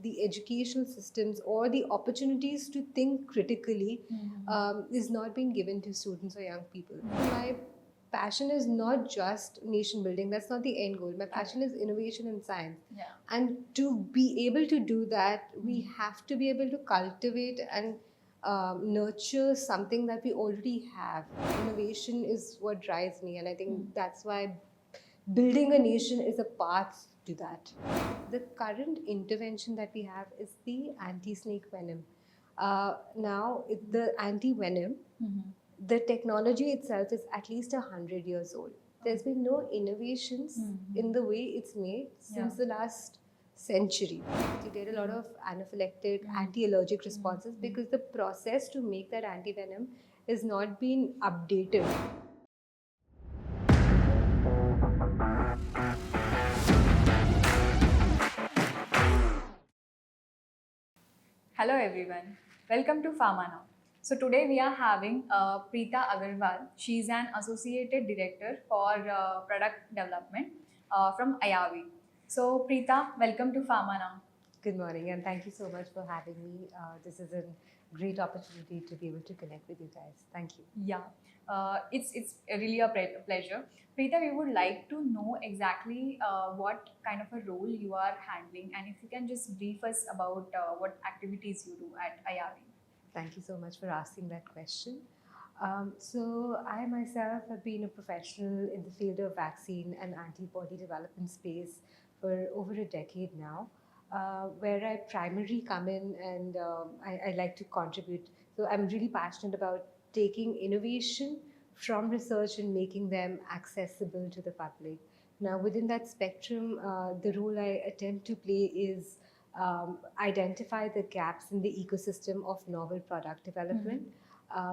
the educational systems or the opportunities to think critically is not being given to students or young people. My passion is not just nation building. That's not the end goal. My passion is innovation and science. Yeah. And to be able to do that, we have to be able to cultivate and nurture something that we already have. Innovation is what drives me, and I think that's why building a nation is a path to that. The current intervention that we have is the anti-snake venom. Now, the anti-venom, the technology itself is at least 100 years old. There's been no innovations in the way it's made since the last century. You get a lot of anaphylactic, anti-allergic responses because the process to make that anti-venom is not being updated. Hello everyone, welcome to Pharma Now. So today we are having Pritha Aggarwal. She is an Associated Director for Product Development from IAVI. So Pritha, welcome to Pharma Now. Good morning, and thank you so much for having me. This is a great opportunity to be able to connect with you guys. Thank you. Yeah, it's really a pleasure. Preeta, we would like to know exactly what kind of a role you are handling, and if you can just brief us about what activities you do at IAVI. Thank you so much for asking that question. So I myself have been a professional in the field of vaccine and antibody development space for over a decade now, where I primarily come in and I like to contribute. So I'm really passionate about taking innovation from research and making them accessible to the public. Now, within that spectrum, the role I attempt to play is identify the gaps in the ecosystem of novel product development,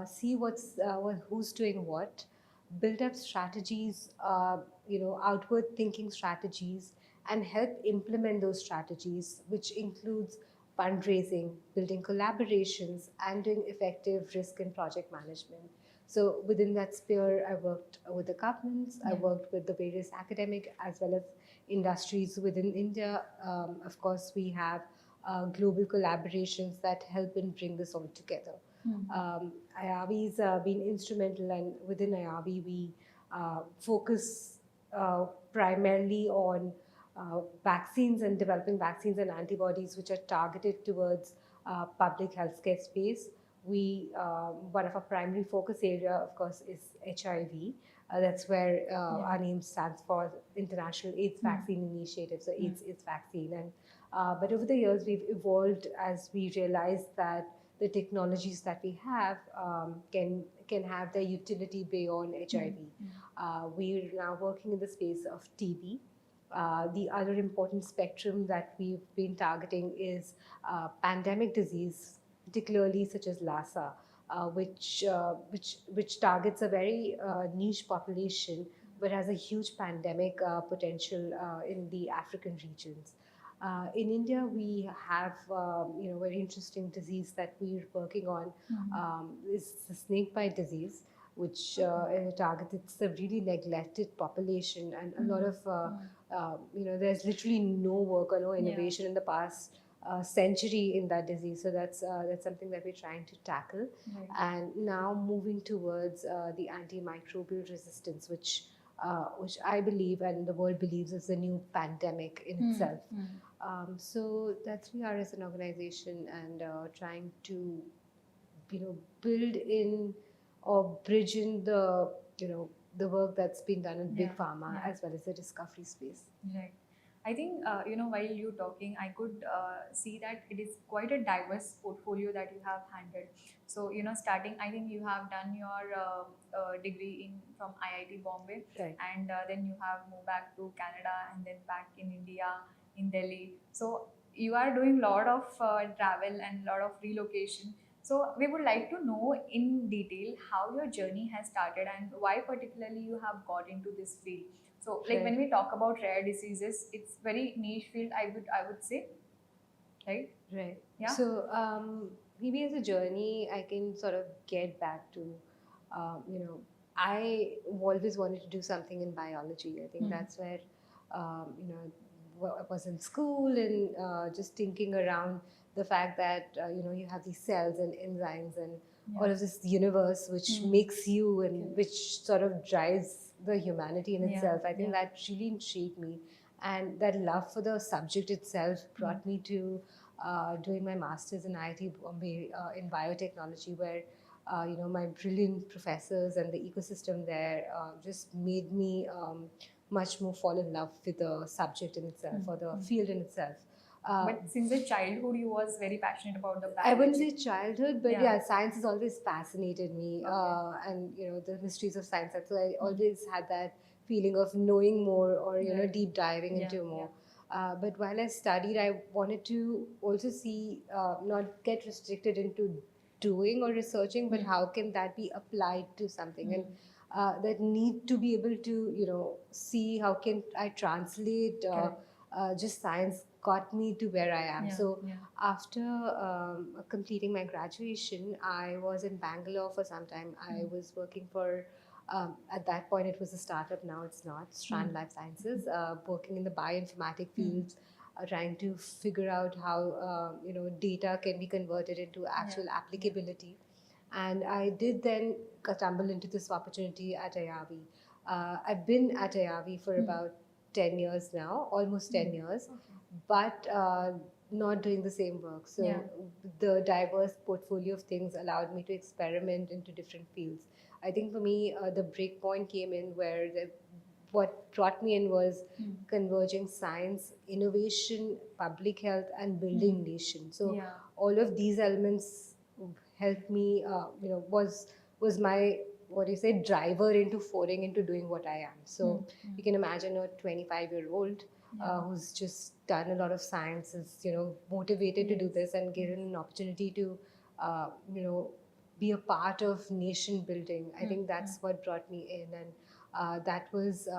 see who's doing what, build up strategies, outward thinking strategies, and help implement those strategies, which includes fundraising, building collaborations, and doing effective risk and project management. So within that sphere, I worked with the governments, I worked with the various academic as well as industries within India. Of course, we have global collaborations that help in bring this all together. IAVI's been instrumental, and within IAVI, we focus primarily on vaccines and developing vaccines and antibodies which are targeted towards public healthcare space. One of our primary focus area, of course, is HIV. That's where our name stands for International AIDS Vaccine Initiative, so AIDS is vaccine. And but over the years, we've evolved as we realized that the technologies that we have can have their utility beyond HIV. We're now working in the space of TB. The other important spectrum that we've been targeting is pandemic disease, particularly such as Lassa, which targets a very niche population but has a huge pandemic potential in the African regions. In India, we have very interesting disease that we're working on. Is the snakebite disease, which targets it's a really neglected population, and a lot of there's literally no work or no innovation in the past century in that disease. So that's something that we're trying to tackle, and now moving towards the antimicrobial resistance, which I believe and the world believes is a new pandemic in itself. So that's we are as an organization, and trying to build in or bridge in the work that's been done in big pharma as well as the discovery space. Right. I think while you talking, I could see that it is quite a diverse portfolio that you have handled. So starting, I think you have done your degree from IIT Bombay, and then you have moved back to Canada, and then back in India, in Delhi. So you are doing a lot of travel and a lot of relocation. So we would like to know in detail how your journey has started and why particularly you have got into this field. So like when we talk about rare diseases, it's very niche field, I would say, right? Right. Yeah. So maybe as a journey, I can sort of get back to, I always wanted to do something in biology. I think that's where, was in school and just thinking around the fact that you have these cells and enzymes and all of this universe which makes you and which sort of drives the humanity in itself. I think that really intrigued me, and that love for the subject itself brought me to doing my master's in IIT Bombay in biotechnology, where my brilliant professors and the ecosystem there just made me much more fall in love with the subject in itself or the field in itself. But since the childhood, you was very passionate about the biology. I wouldn't say childhood, but yeah, science has always fascinated me, and the mysteries of science. So I always had that feeling of knowing more or deep diving into more. But while I studied, I wanted to also see, not get restricted into doing or researching, but how can that be applied to something, and that need to be able to see how can I translate just science got me to where I am. After completing my graduation, I was in Bangalore for some time. I was working for, at that point it was a startup, now it's not, Strand Life Sciences, working in the bioinformatic fields, trying to figure out how data can be converted into actual applicability. And I did then stumble into this opportunity at IAVI. I've been at IAVI for about 10 years now, almost 10 years, but not doing the same work. So the diverse portfolio of things allowed me to experiment into different fields. I think for me, the break point came in where what brought me in was converging science, innovation, public health, and building nation. So all of these elements helped me, was my, what do you say, driver into foraying into doing what I am. So you can imagine a 25-year-old who's just done a lot of science, is motivated to do this and given an opportunity to be a part of nation building. I think that's what brought me in, and that was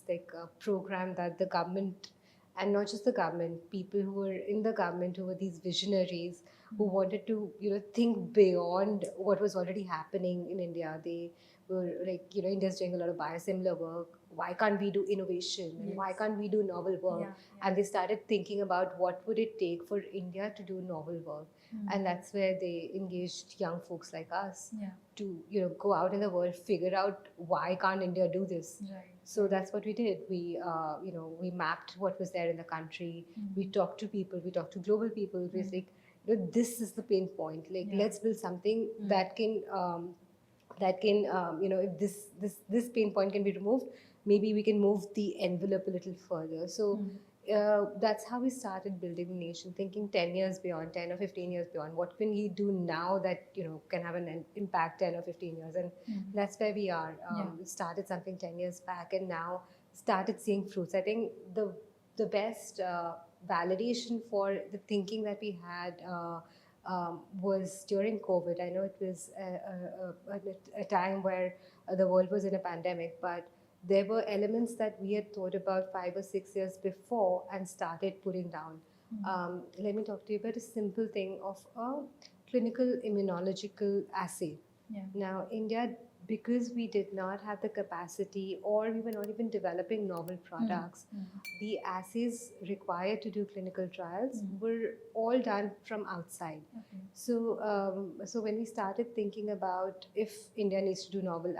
like a program that the government, and not just the government, people who were in the government, who were these visionaries who wanted to think beyond what was already happening in India. They were like, India's doing a lot of biosimilar work. Why can't we do innovation? And why can't we do novel work? And they started thinking about what would it take for India to do novel work. And that's where they engaged young folks like us to go out in the world, figure out why can't India do this. So that's what we did. We we mapped what was there in the country. We talked to people. We talked to global people. We was like, this is the pain point. Like, let's build something that can if this pain point can be removed, maybe we can move the envelope a little further. So that's how we started building the nation, thinking 10 years beyond, 10 or 15 years beyond. What can we do now that can have an impact 10 or 15 years? And that's where we are. We started something 10 years back, and now started seeing fruits. I think the best validation for the thinking that we had was during COVID. I know it was a time where the world was in a pandemic, but there were elements that we had thought about 5 or 6 years before and started putting down. Let me talk to you about a simple thing of a clinical immunological assay. Now, India, because we did not have the capacity, or we were not even developing novel products, the assays required to do clinical trials were all done from outside. So, so when we started thinking about if India needs to do novel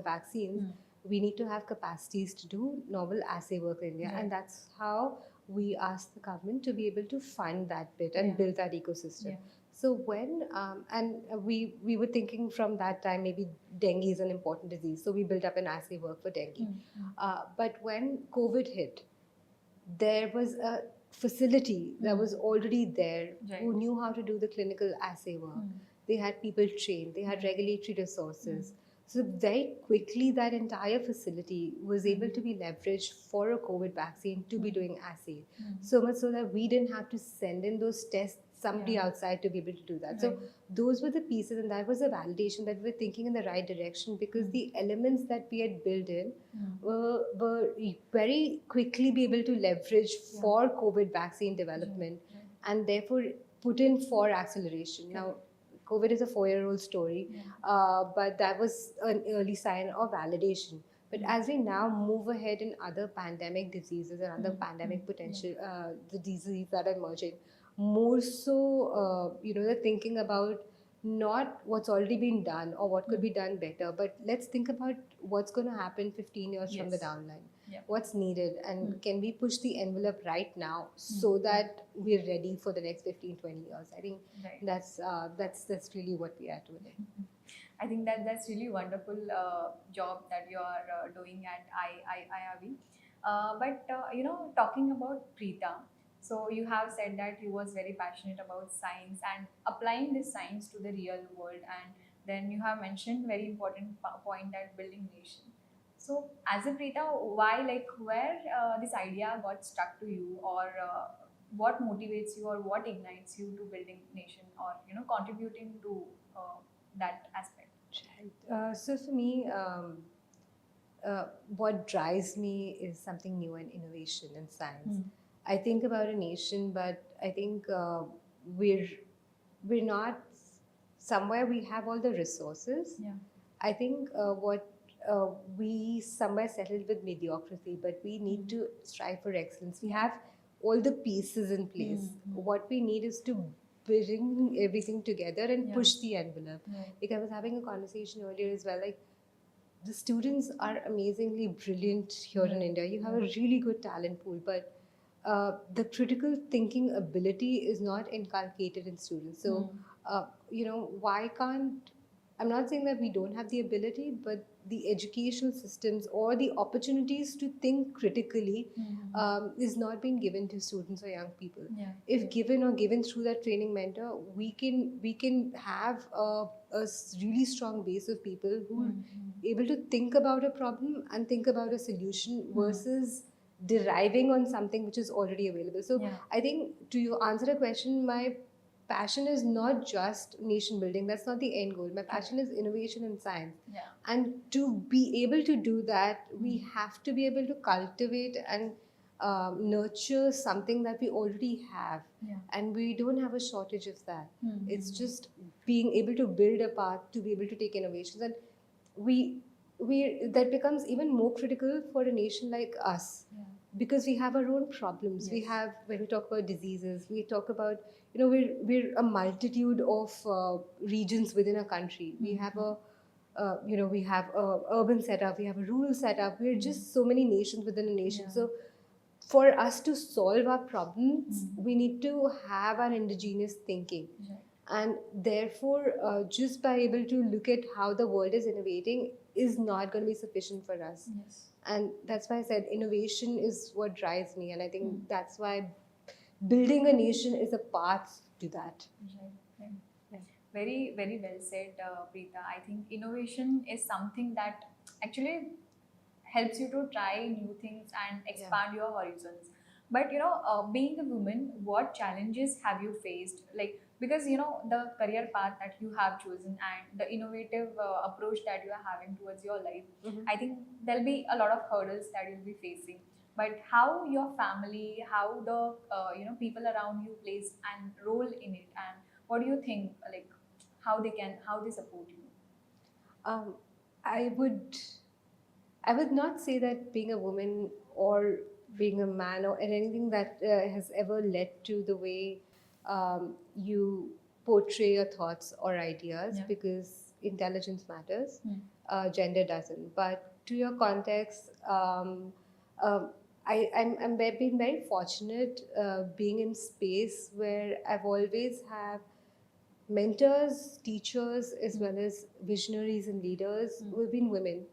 vaccines, we need to have capacities to do novel assay work in India, and that's how we asked the government to be able to fund that bit and build that ecosystem. So when, we were thinking from that time, maybe dengue is an important disease. So we built up an assay work for dengue. But when COVID hit, there was a facility that was already there who knew how to do the clinical assay work. They had people trained, they had regulatory resources. So very quickly, that entire facility was able to be leveraged for a COVID vaccine to be doing assay. So much so that we didn't have to send in those tests somebody outside to be able to do that. So those were the pieces, and that was a validation that we're thinking in the right direction, because the elements that we had built in were very quickly be able to leverage for COVID vaccine development, and therefore put in for acceleration. Now, COVID is a 4-year-old story, but that was an early sign of validation. But as we now move ahead in other pandemic diseases and other pandemic potential, the diseases that are emerging, more so, they're thinking about not what's already been done or what could be done better, but let's think about what's going to happen 15 years from the down line. What's needed, and can we push the envelope right now so that we're ready for the next 15-20 years. I think that's really what we are doing. I think that's really wonderful job that you are doing at IAVI. But talking about Pritha, so you have said that you was very passionate about science and applying this science to the real world, and then you have mentioned very important point that building nation. So as a Pritha, why, like, where this idea got stuck to you, or what motivates you, or what ignites you to building nation, or contributing to that aspect? So for me, what drives me is something new and innovation in science. I think about a nation, but I think we're not somewhere we have all the resources. I think we somewhere settled with mediocrity, but we need to strive for excellence. We have all the pieces in place. What we need is to bring everything together and push the envelope. Like I was having a conversation earlier as well, like the students are amazingly brilliant here in India. You have a really good talent pool, but the critical thinking ability is not inculcated in students. So, why can't, I'm not saying that we don't have the ability, but the educational systems or the opportunities to think critically is not being given to students or young people. If given or given through that training mentor, we can have a really strong base of people who are able to think about a problem and think about a solution versus deriving on something which is already available. So I think to you answer a question, my passion is not just nation building. That's not the end goal. My passion is innovation in science. And to be able to do that, we have to be able to cultivate and nurture something that we already have. And we don't have a shortage of that. It's just being able to build a path to be able to take innovations. And we that becomes even more critical for a nation like us. Because we have our own problems. We have, when we talk about diseases, we talk about, we're a multitude of regions within a country. We have we have a urban setup, we have a rural setup. We're just so many nations within a nation. So for us to solve our problems, we need to have our indigenous thinking. And therefore, just by able to look at how the world is innovating is not going to be sufficient for us. And that's why I said innovation is what drives me. And I think that's why building a nation is a path to that. Very, very well said, Pritha. I think innovation is something that actually helps you to try new things and expand your horizons. But being a woman, what challenges have you faced? Like, because the career path that you have chosen and the innovative approach that you are having towards your life, I think there'll be a lot of hurdles that you'll be facing. But how your family, how the people around you plays and role in it, and what do you think, like how they support you? I would not say that being a woman or being a man or anything that has ever led to the way you portray your thoughts or ideas, because intelligence matters, gender doesn't. But to your context, I'm been very fortunate being in space where I've always have mentors, teachers, as well as visionaries and leaders who have been women,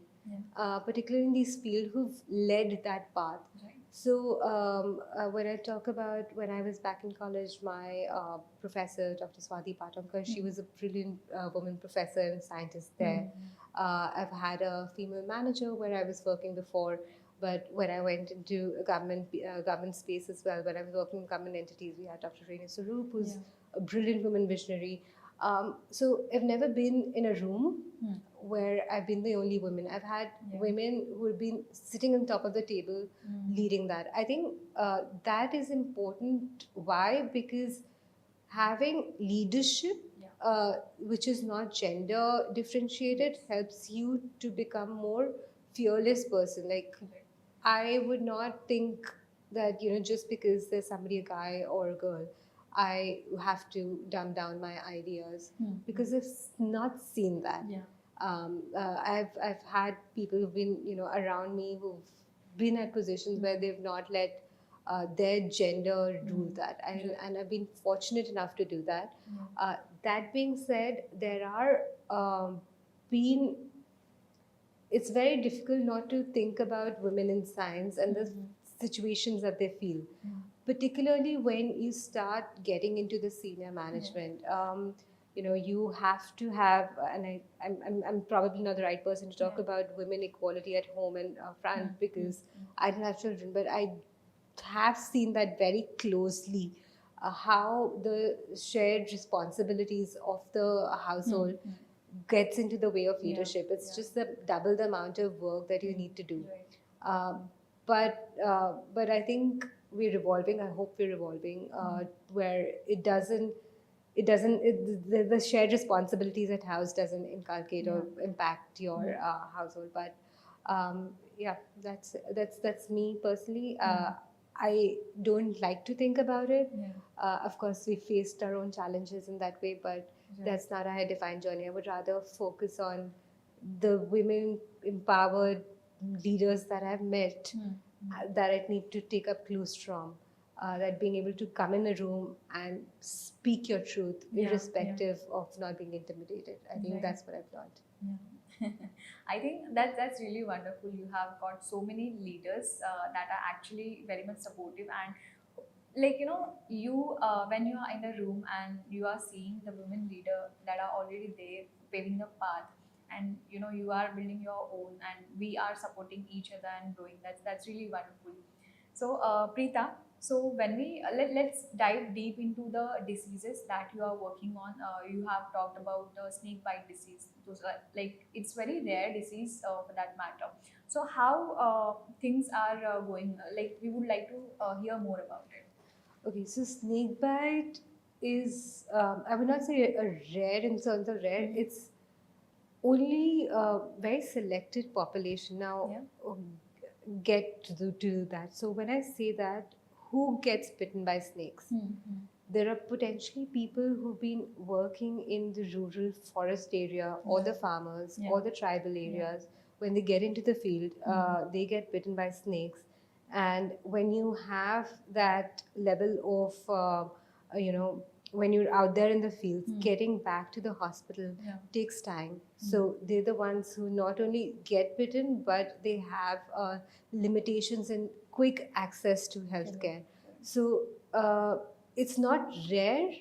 particularly in this field, who've led that path. So when I talk about when I was back in college, my professor, Dr. Swati Patankar, she was a brilliant woman professor and scientist there. I've had a female manager where I was working before, but when I went into a government space as well, when I was working in government entities, we had Dr. Renu Sarup, who's a brilliant woman visionary. So I've never been in a room where I've been the only woman. I've had women who have been sitting on top of the table leading that. I think that is important. Why? Because having leadership, which is not gender differentiated, helps you to become more fearless person. Like, Correct. I would not think that, just because there's somebody, a guy or a girl, I have to dumb down my ideas, because I've not seen that. Yeah. I've had people who've been, around me, who've been at positions where they've not let their gender rule that, and I've been fortunate enough to do that. That being said, there are been it's very difficult not to think about women in science and the situations that they feel, particularly when you start getting into the senior management. You have to have, and I'm probably not the right person to talk about women equality at home and front, because I don't have children, but I have seen that very closely, how the shared responsibilities of the household gets into the way of leadership. It's just double the amount of work that you need to do. Um, but I think we're evolving. I hope we're evolving, where the shared responsibilities at house doesn't inculcate or impact your household. But yeah, that's me personally. I don't like to think about it. Of course, we faced our own challenges in that way, but that's not how I define journey. I would rather focus on the women empowered leaders that I've met, that I need to take up clues from. That being able to come in a room and speak your truth, irrespective of not being intimidated. I think that's what I've learned. I think that's really wonderful. You have got so many leaders that are actually very much supportive, and like you when you are in a room and you are seeing the women leader that are already there paving the path, and you are building your own, and we are supporting each other and growing. That's really wonderful. So Preetha, so when we let's dive deep into the diseases that you are working on. You have talked about the snake bite disease. Those are, like, it's very rare disease for that matter. So how things are going? Like, we would like to hear more about it. Okay, so snakebite is, I would not say a rare in terms of rare. It's only a very selected population now get to do that. So when I say that, who gets bitten by snakes? There are potentially people who've been working in the rural forest area, or the farmers, or the tribal areas. When they get into the field, they get bitten by snakes. And when you have that level of, when you're out there in the fields, getting back to the hospital takes time. So they're the ones who not only get bitten, but they have limitations in quick access to healthcare. So it's not rare.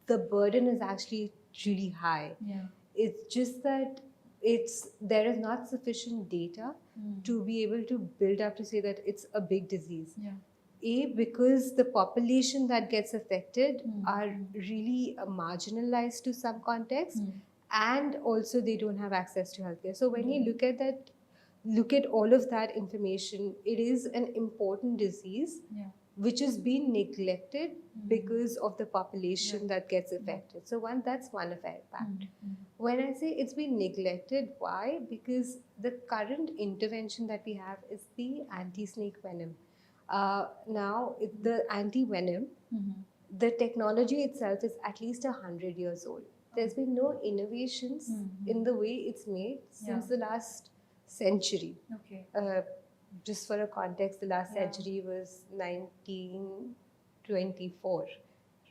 The burden is actually really high. It's just that there is not sufficient data to be able to build up to say that it's a big disease. Because the population that gets affected are really marginalized to some context, and also they don't have access to healthcare. So when you look at all of that information, it is an important disease which has been neglected because of the population that gets affected. So that's one effect. When I say it's been neglected, why? Because the current intervention that we have is the anti-snake venom. Now, the anti-venom, the technology itself is at least 100 years old. There's been no innovations in the way it's made since the last century. Just for a context, the last century was 1924,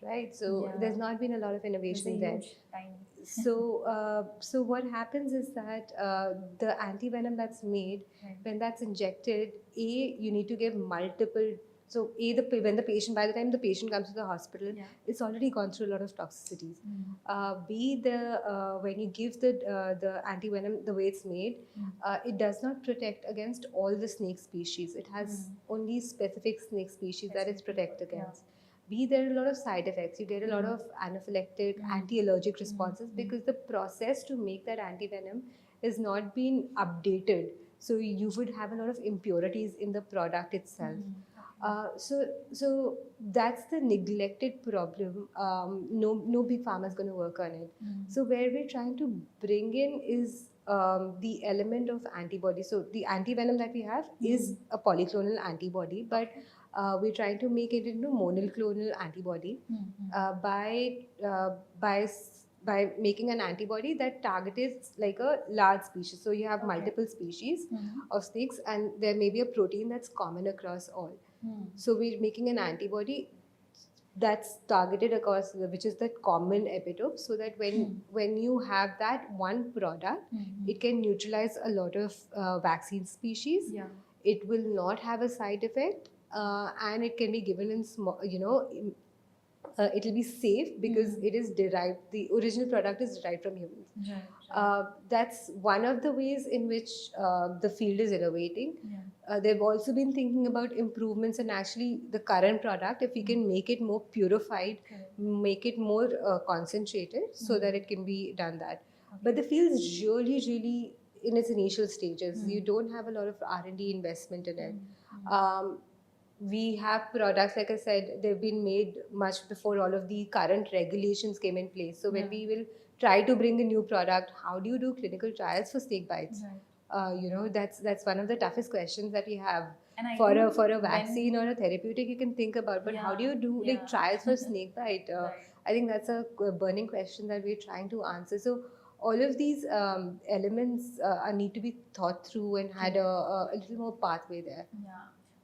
right? So there's not been a lot of innovation there. So what happens is that the anti-venom that's made, when that's injected, you need to give multiple. So when by the time the patient comes to the hospital, it's already gone through a lot of toxicities. When you give the anti-venom, the way it's made, it does not protect against all the snake species. It has only specific snake species that it's protected against. There are a lot of side effects. You get a lot of anaphylactic, anti-allergic responses, because the process to make that anti-venom has not been updated. So you would have a lot of impurities in the product itself. So that's the neglected problem. No big pharma is going to work on it. So where we're trying to bring in is the element of antibody. So the antivenom that we have is a polyclonal antibody, but we're trying to make it into monoclonal antibody by making an antibody that targets like a large species. So you have multiple species of snakes, and there may be a protein that's common across all. So we're making an antibody that's targeted across which is that common epitope, so that when you have that one product, it can neutralize a lot of vaccine species. It will not have a side effect, and it can be given in small, it will be safe because it is derived, the original product is derived from humans. That's one of the ways in which the field is innovating. They've also been thinking about improvements, and actually the current product, if we can make it more purified, make it more concentrated, so that it can be done that. But the field is really, really in its initial stages. You don't have a lot of R&D investment in it. We have products, like I said, they've been made much before all of the current regulations came in place. So when we will try to bring a new product, how do you do clinical trials for snake bites? That's one of the toughest questions that we have. For a vaccine or a therapeutic, you can think about, but how do you do like trials for snake bite? I think that's a burning question that we're trying to answer. So all of these elements need to be thought through and had a little more pathway there.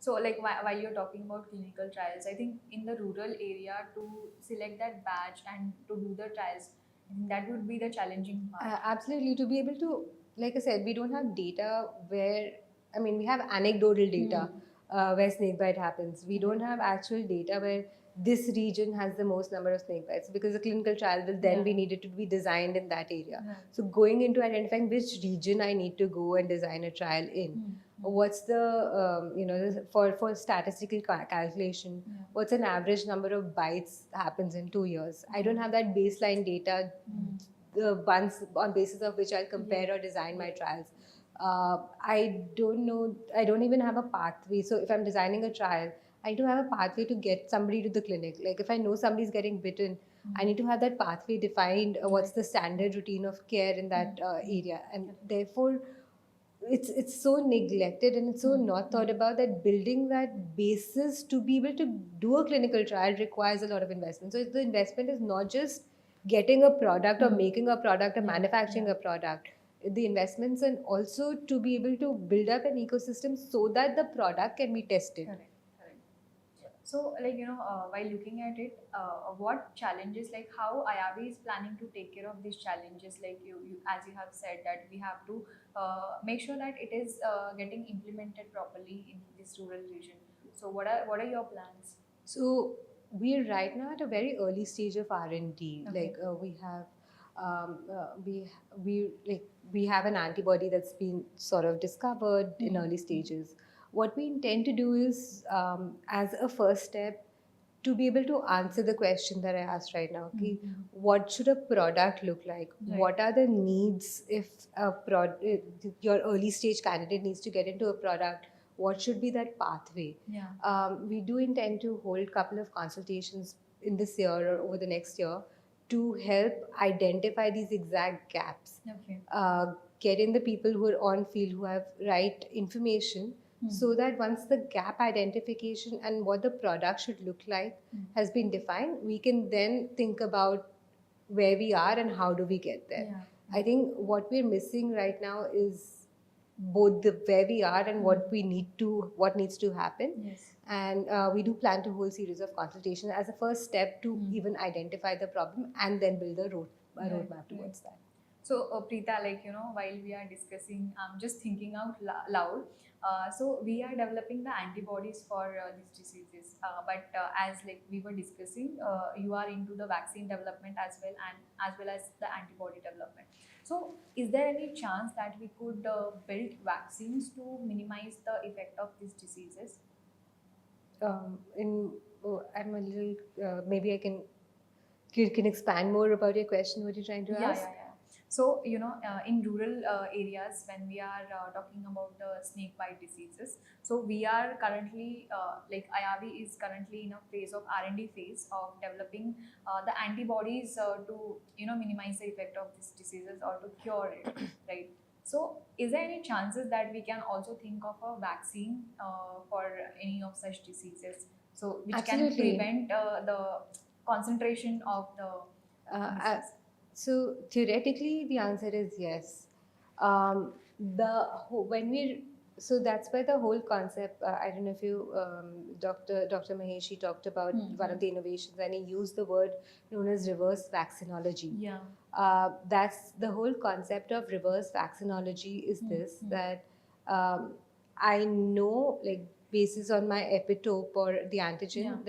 So like while you're talking about clinical trials, I think in the rural area to select that batch and to do the trials, I think that would be the challenging part. Absolutely. To be able to, like I said, we don't have data where, we have anecdotal data where snakebite happens. We don't have actual data where this region has the most number of snake bites, because a clinical trial will then be needed to be designed in that area. So going into identifying which region I need to go and design a trial in. What's the for statistical calculation, what's an average number of bites happens in 2 years? I don't have that baseline data, the ones on basis of which I'll compare or design my trials. I don't know, I don't even have a pathway. So if I'm designing a trial, I need to have a pathway to get somebody to the clinic. Like if I know somebody's getting bitten, I need to have that pathway defined. What's the standard routine of care in that area? And therefore, it's so neglected and it's so not thought about, that building that basis to be able to do a clinical trial requires a lot of investment. So the investment is not just getting a product or making a product or manufacturing a product. The investments, and also to be able to build up an ecosystem so that the product can be tested. Correct. So, while looking at it, what challenges, like how IAVI is planning to take care of these challenges, like you as you have said that we have to make sure that it is getting implemented properly in this rural region. So, what are your plans? So we're right now at a very early stage of R&D. Like we have. We have an antibody that's been sort of discovered in early stages. What we intend to do is, as a first step, to be able to answer the question that I asked right now. Okay, what should a product look like? What are the needs if your early stage candidate needs to get into a product? What should be that pathway? We do intend to hold a couple of consultations in this year or over the next year to help identify these exact gaps. Get in the people who are on field, who have right information, so that once the gap identification and what the product should look like has been defined, we can then think about where we are and how do we get there. I think what we're missing right now is both the where we are and what needs to happen. And we do plan to hold a series of consultations as a first step to even identify the problem and then build a roadmap towards that. So, Pritha, while we are discussing, I'm just thinking out loud. So, we are developing the antibodies for these diseases. But as we were discussing, you are into the vaccine development as well as the antibody development. So, is there any chance that we could build vaccines to minimize the effect of these diseases? I'm a little. Maybe I can. You can expand more about your question. What you're trying to ask? So, in rural areas, when we are talking about the snake bite diseases, so we are currently, IAVI is currently in a phase of R&D phase of developing the antibodies to, minimize the effect of these diseases or to cure it, right? So, is there any chances that we can also think of a vaccine for any of such diseases? So, which can Absolutely. prevent the concentration of the disease? So theoretically, the answer is yes. When we so that's where the whole concept. I don't know if you, Dr. Maheshi talked about one of the innovations, and he used the word known as reverse vaccinology. Yeah. That's the whole concept of reverse vaccinology. Is this that I know, like, basis on my epitope or the antigen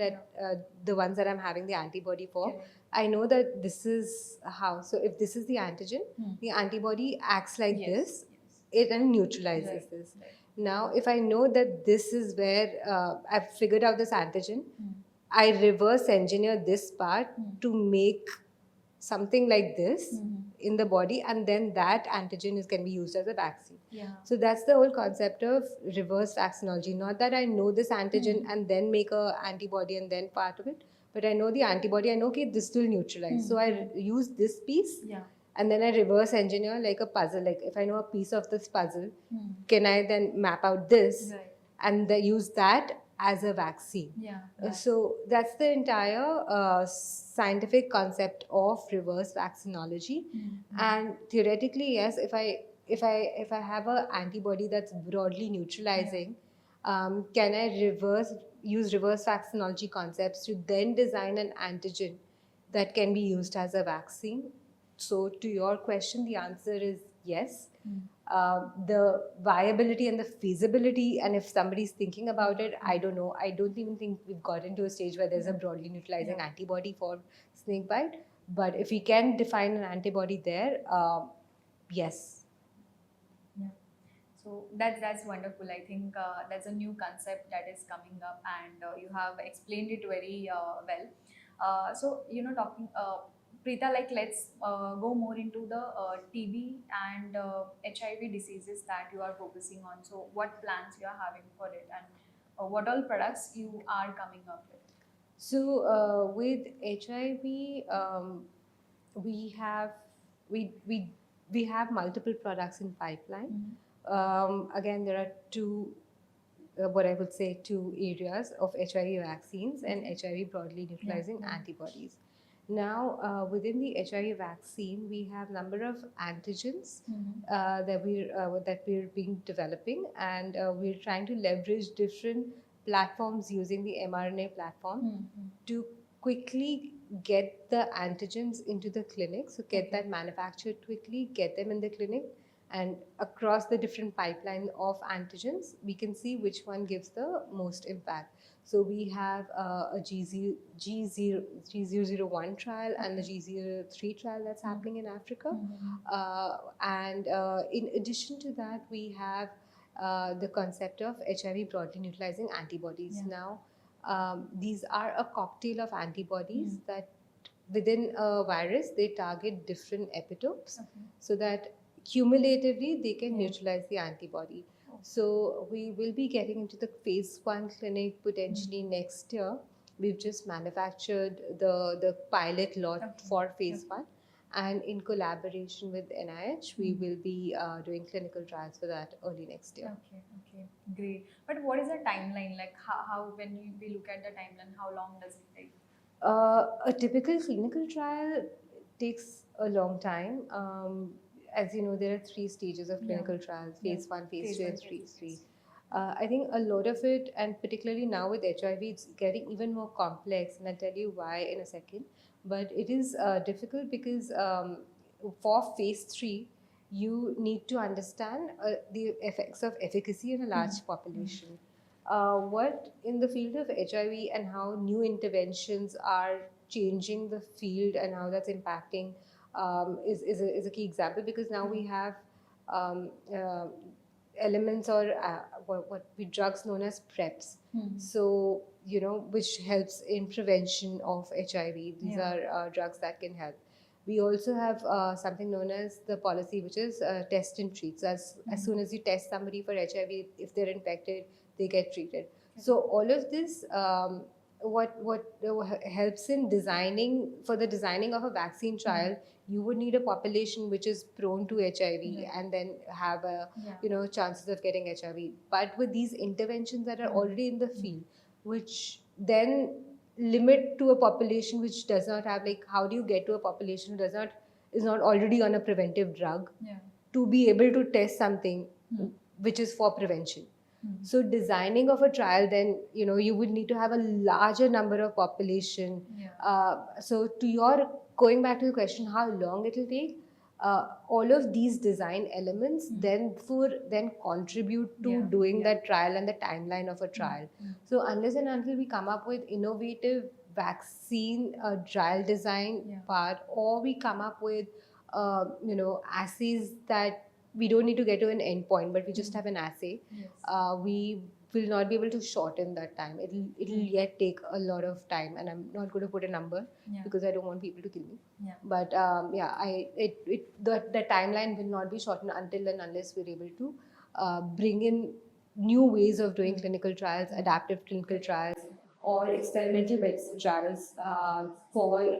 the ones that I'm having the antibody for. Correct. I know that this is how. So if this is the antigen, the antibody acts like Yes, this, yes. it and neutralizes Right, this. right. Now, if I know that this is where I've figured out this antigen, I reverse engineer this part to make something like this in the body, and then that antigen can be used as a vaccine. Yeah. So that's the whole concept of reverse vaccinology. Not that I know this antigen and then make a antibody and then part of it, but I know the antibody. I know, okay, this will neutralize. So I use this piece, and then I reverse engineer like a puzzle. Like if I know a piece of this puzzle, can I then map out this and use that as a vaccine? So that's the entire scientific concept of reverse vaccinology. And theoretically, yes, if I have an antibody that's broadly neutralizing, can I use reverse vaccinology concepts to then design an antigen that can be used as a vaccine? So to your question, the answer is yes. The viability and the feasibility, and if somebody's thinking about it, I don't know. I don't even think we've gotten to a stage where there's a broadly neutralizing antibody for snakebite. But if we can define an antibody there, yes. Yeah. So that's wonderful. I think that's a new concept that is coming up, and you have explained it very well. So talking Preetha, like let's go more into the TB and HIV diseases that you are focusing on. So what plans you are having for it, and what all products you are coming up with? So with HIV, we have multiple products in pipeline. Again, there are what I would say two areas of HIV vaccines and HIV broadly neutralizing antibodies. Now, within the HIV vaccine, we have number of antigens that we're being developing, and we're trying to leverage different platforms using the mRNA platform to quickly get the antigens into the clinic. So get that manufactured quickly, get them in the clinic, and across the different pipeline of antigens, we can see which one gives the most impact. So we have a G001 trial and the G03 trial that's happening in Africa. And in addition to that, we have the concept of HIV broadly neutralizing antibodies. Now, these are a cocktail of antibodies that within a virus, they target different epitopes so that cumulatively they can neutralize the antibody. So we will be getting into the phase 1 clinic potentially next year. We've just manufactured the pilot lot for phase 1. And in collaboration with NIH, we will be doing clinical trials for that early next year. Okay, great. But what is the timeline? Like how when we look at the timeline, how long does it take? A typical clinical trial takes a long time. As you know, there are 3 stages of clinical trials: phase 1, phase 2, and phase 3. I think a lot of it, and particularly now with HIV, it's getting even more complex, and I'll tell you why in a second. But it is difficult because for phase 3, you need to understand the effects of efficacy in a large population. What in the field of HIV and how new interventions are changing the field and how that's impacting is a key example, because now we have elements or what we drugs known as PrEPs. So, which helps in prevention of HIV. These are drugs that can help. We also have something known as the policy, which is test and treat. So as soon as you test somebody for HIV, if they're infected, they get treated. So all of this what helps in designing for the designing of a vaccine trial, you would need a population which is prone to HIV Right. and then have a Yeah. chances of getting HIV. But with these interventions that are already in the field, which then limit to a population which does not have, like, how do you get to a population who is not already on a preventive drug Yeah. to be able to test something which is for prevention? So designing of a trial, then you would need to have a larger number of population. So to your going back to the question, how long it will take, all of these design elements then contribute to doing that trial and the timeline of a trial. So unless and until we come up with innovative vaccine trial design part, or we come up with assays that we don't need to get to an endpoint, but we just have an assay, we will not be able to shorten that time. It'll yet take a lot of time, and I'm not going to put a number because I don't want people to kill me. But the timeline will not be shortened until and unless we're able to bring in new ways of doing clinical trials, adaptive clinical trials, or experimental medicine trials for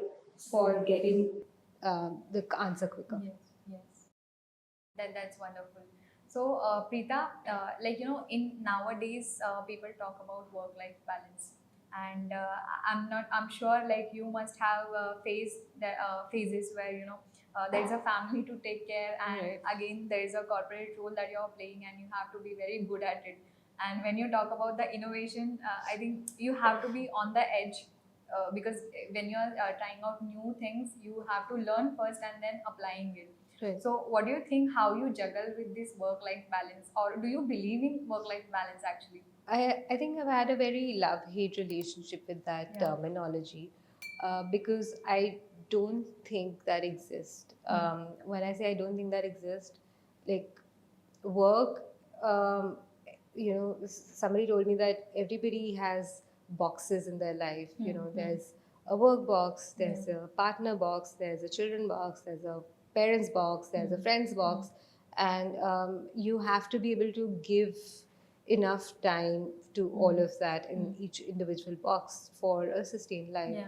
getting the answer quicker. Yes. That's wonderful. So, Preeta, in nowadays, people talk about work-life balance, and I'm sure, like, you must have faced the phases where there is a family to take care, and again there is a corporate role that you're playing, and you have to be very good at it. And when you talk about the innovation, I think you have to be on the edge. Because when you're trying out new things, you have to learn first and then applying it. Right. So, what do you think? How you juggle with this work-life balance, or do you believe in work-life balance actually? I think I've had a very love-hate relationship with that terminology, because I don't think that exists. When I say I don't think that exists, like, work, somebody told me that everybody has boxes in their life. There's a work box, there's a partner box, there's a children box, there's a parents box, there's a friends box, and you have to be able to give enough time to all of that in each individual box for a sustained life.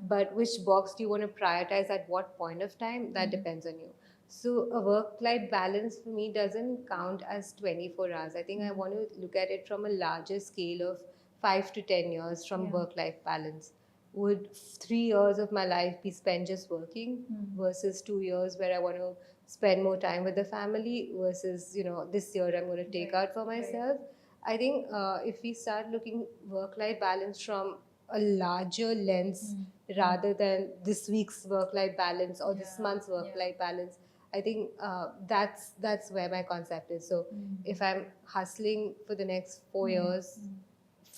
But which box do you want to prioritize at what point of time, that depends on you. So a work-life balance for me doesn't count as 24 hours. I think I want to look at it from a larger scale of 5 to 10 years from work-life balance. Would 3 years of my life be spent just working versus 2 years where I want to spend more time with the family versus, this year I'm going to take out for myself? I think if we start looking work-life balance from a larger lens rather than this week's work-life balance or this month's work-life balance, I think that's where my concept is. So if I'm hustling for the next 4 years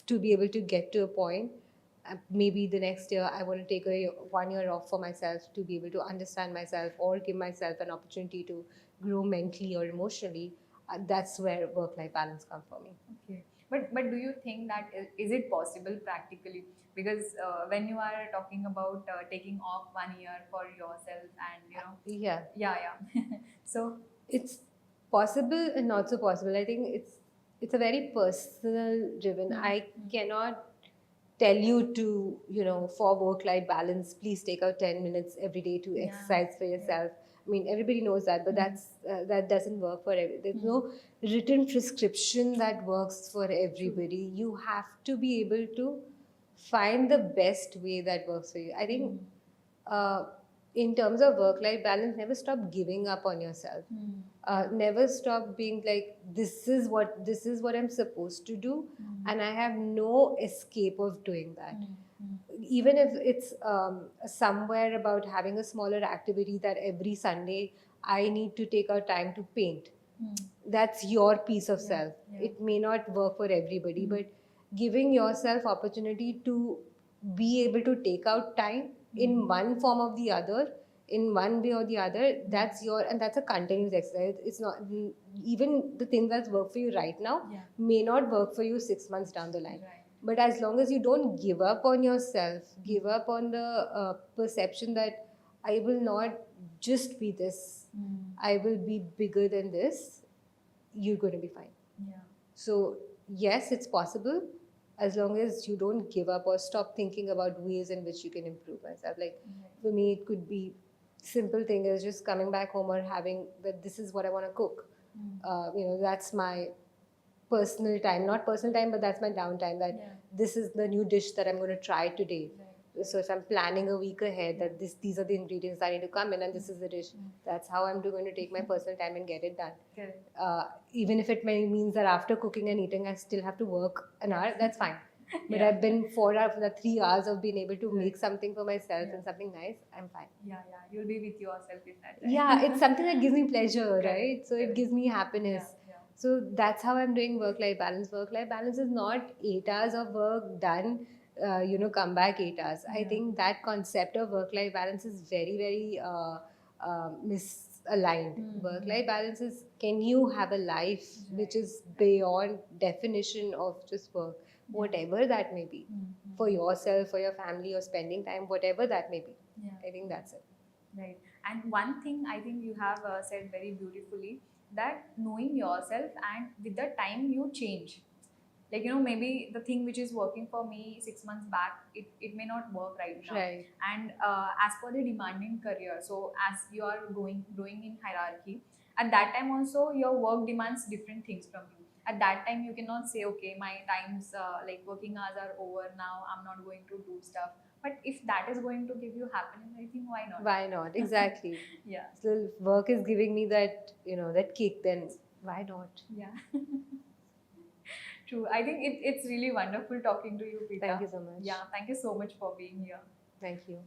to be able to get to a point, maybe the next year I want to take 1 year off for myself to be able to understand myself or give myself an opportunity to grow mentally or emotionally. That's where work-life balance comes for me. Okay. But do you think that is it possible practically? Because when you are talking about taking off 1 year for yourself, and so it's possible and not so possible. I think it's a very personal driven. I cannot tell you to, for work-life balance, please take out 10 minutes every day to exercise for yourself. I mean, everybody knows that, but that doesn't work for everybody. There's no written prescription that works for everybody. You have to be able to find the best way that works for you. I think in terms of work-life balance, never stop giving up on yourself. Never stop being like, this is what I'm supposed to do, and I have no escape of doing that. Even if it's somewhere about having a smaller activity that every Sunday I need to take out time to paint. That's your piece of self. It may not work for everybody, but giving yourself opportunity to be able to take out time in one form or the other, in one way or the other, that's a continuous exercise. It's not even the thing that's work for you right now may not work for you 6 months down the line. But as long as you don't give up on yourself, give up on the perception that I will not just be this, I will be bigger than this, you're going to be fine. So yes, it's possible. as long as you don't give up or stop thinking about ways in which you can improve myself. Like Right. for me, it could be simple thing is just coming back home or having that this is what I want to cook. That's my personal time, not personal time, but that's my downtime. That Yeah. this is the new dish that I'm going to try today. Right. So if I'm planning a week ahead, that these are the ingredients that need to come in, and this is the dish. That's how I'm going to take my personal time and get it done. Correct. Even if it may means that after cooking and eating, I still have to work an hour. That's fine. But Yeah. I've been 4 hours, for the 3 hours of being able to Right. make something for myself Yeah. and something nice. I'm fine. Yeah, you'll be with yourself in that time. Yeah, it's something that gives me pleasure, Correct, right? So it correct. gives me happiness. Yeah. So that's how I'm doing work-life balance. Work-life balance is not 8 hours of work done, come back 8 hours. I Yeah. think that concept of work-life balance is very, very misaligned. Work-life balance is, can you have a life which is beyond definition of just work, whatever that may be, for yourself, for your family, or spending time, whatever that may be. Yeah. I think that's it. Right. And one thing I think you have said very beautifully, that knowing yourself and with the time you change. Like, maybe the thing which is working for me 6 months back, it may not work right now. Right. And as per the demanding career, so as you are growing in hierarchy, at that time also your work demands different things from you. At that time you cannot say, okay, my times like working hours are over now, I'm not going to do stuff. But if that is going to give you happiness, I think why not? Why not? Exactly. Yeah. So if work is giving me that, that kick, then why not? Yeah. True. I think it's really wonderful talking to you, Pritha. Thank you so much. Yeah, thank you so much for being here. Thank you.